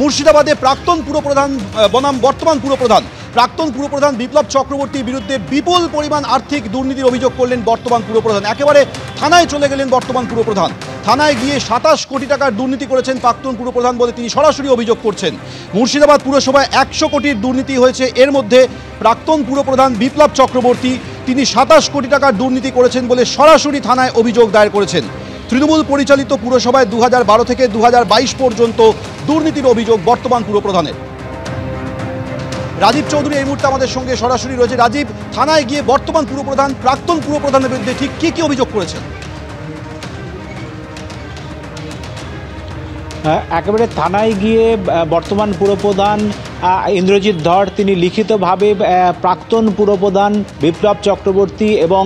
মুর্শিদাবাদে প্রাক্তন পুরপ্রধান বনাম বর্তমান পুরপ্রধান প্রাক্তন পুরপ্রধান বিপ্লব চক্রবর্তীর বিরুদ্ধে বিপুল পরিমাণ আর্থিক দুর্নীতির অভিযোগ করলেন বর্তমান পুরপ্রধান। একেবারে থানায় চলে গেলেন বর্তমান পুরপ্রধান। থানায় গিয়ে 27 কোটি টাকার দুর্নীতি করেছেন প্রাক্তন পুরপ্রধান বলে তিনি সরাসরি অভিযোগ করছেন। মুর্শিদাবাদ পুরসভায় 100 কোটির দুর্নীতি হয়েছে। এর মধ্যে প্রাক্তন পুরপ্রধান বিপ্লব চক্রবর্তী তিনি 27 কোটি টাকার দুর্নীতি করেছেন বলে সরাসরি থানায় অভিযোগ দায়ের করেছেন। তৃণমূল পরিচালিত পুরসভায় 2012 থেকে 2022 পর্যন্ত দুর্নীতির অভিযোগ বর্তমান পুরপ্রধানের। রাজীব চৌধুরী এই মুহূর্তে আমাদের সঙ্গে সরাসরি রয়েছে। রাজীব, থানায় গিয়ে বর্তমান পুরপ্রধান প্রাক্তন পুরপ্রধানের বিরুদ্ধে ঠিক কি কি অভিযোগ করেছেন? একেবারে থানায় গিয়ে বর্তমান পুরপ্রধান ইন্দ্রজিৎ ধর তিনি লিখিতভাবে প্রাক্তন পুরপ্রধান বিপ্লব চক্রবর্তী এবং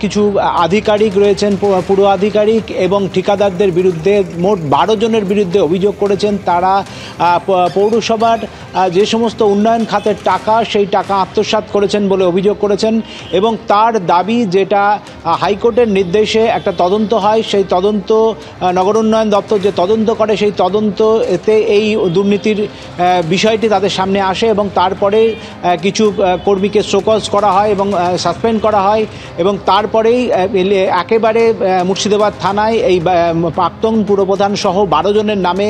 কিছু আধিকারিক রয়েছেন, পুর আধিকারিক এবং ঠিকাদারদের বিরুদ্ধে মোট 12 জনের বিরুদ্ধে অভিযোগ করেছেন। তারা পৌরসভার যে সমস্ত উন্নয়ন খাতের টাকা সেই টাকা আত্মসাৎ করেছেন বলে অভিযোগ করেছেন এবং তার দাবি যেটা হাইকোর্টের নির্দেশে একটা তদন্ত হয়, সেই তদন্ত নগর উন্নয়ন দপ্তর যে তদন্ত করে সেই তদন্ত এতে এই দুর্নীতির বিষয়টি তাদের সামনে আসে এবং তারপরে কিছু কর্মীকে শোকজ করা হয় এবং সাসপেন্ড করা হয় এবং তারপরেই একেবারে মুর্শিদাবাদ থানায় এই প্রাক্তন পুরপ্রধান সহ 12 জনের নামে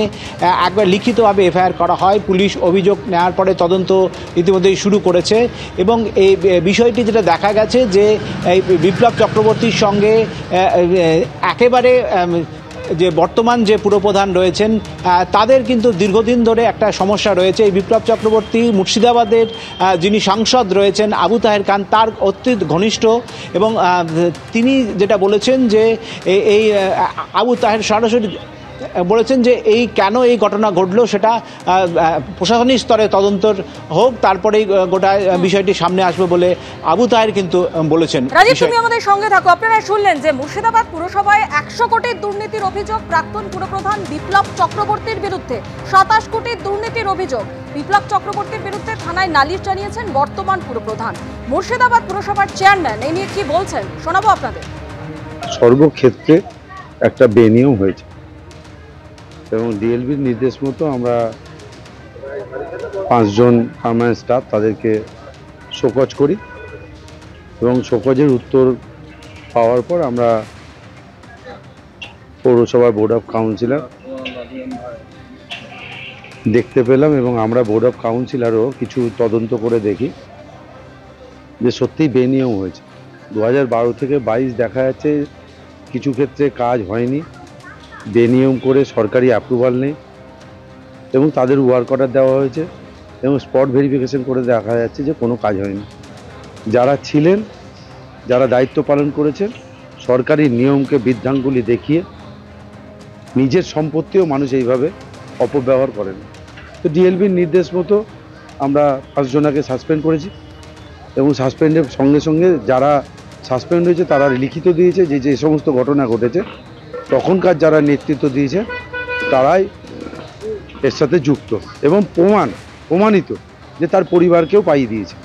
একবার লিখিতভাবে এফআইআর করা হয়। পুলিশ অভিযোগ নেওয়ার পরে তদন্ত ইতিমধ্যেই শুরু করেছে এবং এই বিষয়টি যেটা দেখা গেছে যে এই বিপ্লব চক্রবর্তীর সঙ্গে একেবারে যে বর্তমান যে পুরপ্রধান রয়েছেন তাদের কিন্তু দীর্ঘদিন ধরে একটা সমস্যা রয়েছে। এই বিপ্লব চক্রবর্তী মুর্শিদাবাদের যিনি সাংসদ রয়েছেন আবু তাহের খান তার অত্যন্ত ঘনিষ্ঠ এবং তিনি যেটা বলেছেন যে এই আবু তাহের সরাসরি বলেছেন যে কেন এই ঘটনা ঘটলো সেটা প্রশাসনিক স্তরে তদন্তর হোক, তারপরেই গোটা বিষয়টি সামনে আসবে বলে আবু তাহের কিন্তু বলেছেন। রাজীব, তুমি আমাদের সঙ্গে থাকো। আপনারা শুনলেন যে মুর্শিদাবাদ পুরসভায় 100 কোটির দুর্নীতির অভিযোগ প্রাক্তন পুরপ্রধান বিপ্লব চক্রবর্তীর বিরুদ্ধে। 27 কোটির দুর্নীতির অভিযোগ বিপ্লব চক্রবর্তীর বিরুদ্ধে থানায় নালিশ জানিয়েছেন বর্তমান পুরপ্রধান। মুর্শিদাবাদ পুরসভার চেয়ারম্যান এই নিয়ে কি বলছেন শোনাবো আপনাদের। সর্বক্ষেত্রে একটা বেনিয়ম হয়েছে এবং ডিএলবির নির্দেশ মতো আমরা 5 জন পার্মানেন্ট স্টাফ তাদেরকে শোকজ করি এবং শোকজের উত্তর পাওয়ার পর আমরা পৌরসভার বোর্ড অফ কাউন্সিলর দেখতে পেলাম এবং আমরা বোর্ড অফ কাউন্সিলরও কিছু তদন্ত করে দেখি যে সত্যিই বেনিয়ম হয়েছে। 2012 থেকে 22 দেখা যাচ্ছে কিছু ক্ষেত্রে কাজ হয়নি, বেনিয়ম করে সরকারি অ্যাপ্রুভাল নেই এবং তাদের ওয়ার্ক অর্ডার দেওয়া হয়েছে এবং স্পট ভেরিফিকেশন করে দেখা যাচ্ছে যে কোনো কাজ হয়নি। যারা ছিলেন, যারা দায়িত্ব পালন করেছেন, সরকারি নিয়মকে বৃদ্ধাঙ্গুলি দেখিয়ে নিজের সম্পত্তিও মানুষ এইভাবে অপব্যবহার করেন। তো ডিএলবির নির্দেশ মতো আমরা 5 জনকে সাসপেন্ড করেছি এবং সাসপেন্ডের সঙ্গে সঙ্গে যারা সাসপেন্ড হয়েছে তারা লিখিত দিয়েছে যে যে সমস্ত ঘটনা ঘটেছে তখনকার যারা নেতৃত্ব দিয়েছে তারাই এর সাথে যুক্ত এবং প্রমাণিত যে তার পরিবারকেও পাইয়ে দিয়েছে।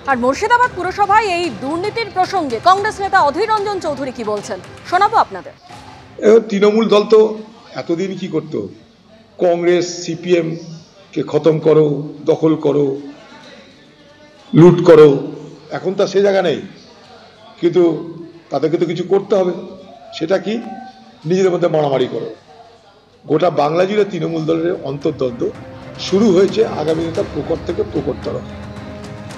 আর মুর্শিদাবাদ পুরসভায় এই দুর্নীতির প্রসঙ্গে কংগ্রেস নেতা অধীর রঞ্জন চৌধুরী কি বলছেন শোনাবো আপনাদের। তৃণমূল দল তো এতদিন কি করত, কংগ্রেস সিপিএম কে খতম করো, দখল করো, লুট করো, এখন তো সে জায়গা নেই, কিন্তু তাদেরকে তো কিছু করতে হবে। সেটা কি? নিজেদের মধ্যে মারামারি করো। গোটা বাংলা জুড়ে তৃণমূল দলের অন্তর্দ্বন্দ্ব শুরু হয়েছে আগামী নেতা প্রকট থেকে প্রকটতর।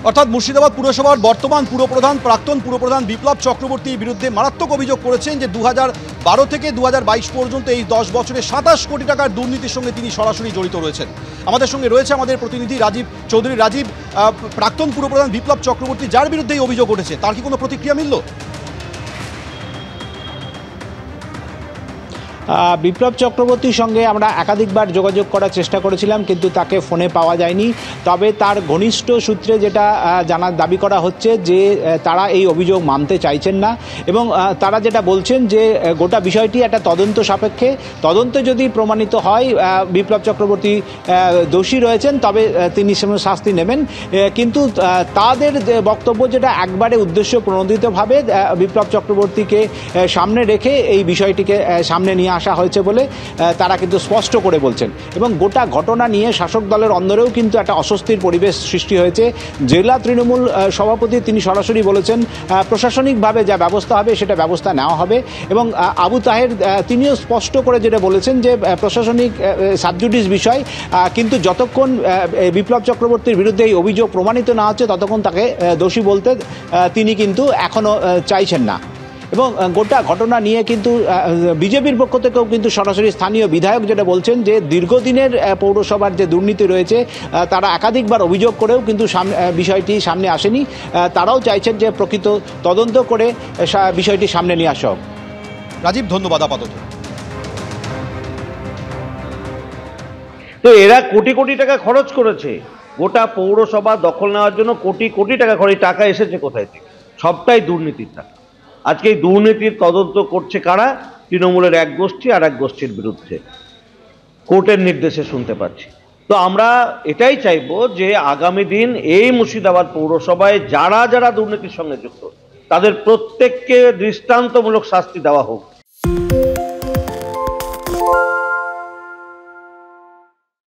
অর্থাৎ মুর্শিদাবাদ পুরসভার বর্তমান পুরপ্রধান প্রাক্তন পুরপ্রধান বিপ্লব চক্রবর্তীর বিরুদ্ধে মারাত্মক অভিযোগ করেছেন যে 2012 থেকে 2022 পর্যন্ত এই 10 বছরে 27 কোটি টাকার দুর্নীতির সঙ্গে তিনি সরাসরি জড়িত রয়েছেন। আমাদের সঙ্গে রয়েছে আমাদের প্রতিনিধি রাজীব চৌধুরী। রাজীব, প্রাক্তন পুরপ্রধান বিপ্লব চক্রবর্তী যার বিরুদ্ধে এই অভিযোগ উঠেছে তার কি কোনো প্রতিক্রিয়া মিলল? বিপ্লব চক্রবর্তীর সঙ্গে আমরা একাধিকবার যোগাযোগ করার চেষ্টা করেছিলাম কিন্তু তাকে ফোনে পাওয়া যায়নি। তবে তার ঘনিষ্ঠ সূত্রে যেটা জানার দাবি করা হচ্ছে যে তারা এই অভিযোগ মানতে চাইছেন না এবং তারা যেটা বলছেন যে গোটা বিষয়টি একটা তদন্ত সাপেক্ষে, তদন্তে যদি প্রমাণিত হয় বিপ্লব চক্রবর্তী দোষী রয়েছেন তবে তিনি শাস্তি নেবেন। কিন্তু তাদের বক্তব্য যেটা একবারে উদ্দেশ্য প্রণোদিতভাবে বিপ্লব চক্রবর্তীকে সামনে রেখে এই বিষয়টিকে সামনে নিয়ে আসা হয়েছে বলে তারা কিন্তু স্পষ্ট করে বলছেন। এবং গোটা ঘটনা নিয়ে শাসক দলের অন্দরেও কিন্তু একটা অস্বস্তির পরিবেশ সৃষ্টি হয়েছে। জেলা তৃণমূল সভাপতি তিনি সরাসরি বলেছেন প্রশাসনিকভাবে যা ব্যবস্থা হবে সেটা ব্যবস্থা নেওয়া হবে। এবং আবু তাহের তিনিও স্পষ্ট করে যেটা বলেছেন যে প্রশাসনিক সাবজুডিস বিষয়, কিন্তু যতক্ষণ বিপ্লব চক্রবর্তীর বিরুদ্ধে এই অভিযোগ প্রমাণিত না হচ্ছে ততক্ষণ তাকে দোষী বলতে তিনি কিন্তু এখনও চাইছেন না। এবং গোটা ঘটনা নিয়ে কিন্তু বিজেপির পক্ষ থেকেও কিন্তু সরাসরি স্থানীয় বিধায়ক যেটা বলছেন যে দীর্ঘদিনের পৌরসভার যে দুর্নীতি রয়েছে তারা একাধিকবার অভিযোগ করেও কিন্তু বিষয়টি সামনে আসেনি। তারাও চাইছেন যে প্রকৃত তদন্ত করে বিষয়টি সামনে নিয়ে আসা হোক। রাজীব, ধন্যবাদ আপাতত। তো এরা কোটি কোটি টাকা খরচ করেছে গোটা পৌরসভা দখল নেওয়ার জন্য, কোটি কোটি টাকা খরচ। টাকা এসেছে কোথায় থেকে? সবটাই দুর্নীতির টাকা। আজকে এই দুর্নীতির তদন্ত করছে কারা? তৃণমূলের এক গোষ্ঠী আর এক গোষ্ঠীর বিরুদ্ধে কোর্টের নির্দেশে শুনতে পাচ্ছি। তো আমরা এটাই চাইবো যে আগামী দিন এই মুর্শিদাবাদ পৌরসভায় যারা যারা দুর্নীতির সঙ্গে যুক্ত তাদের প্রত্যেককে দৃষ্টান্তমূলক শাস্তি দেওয়া হোক।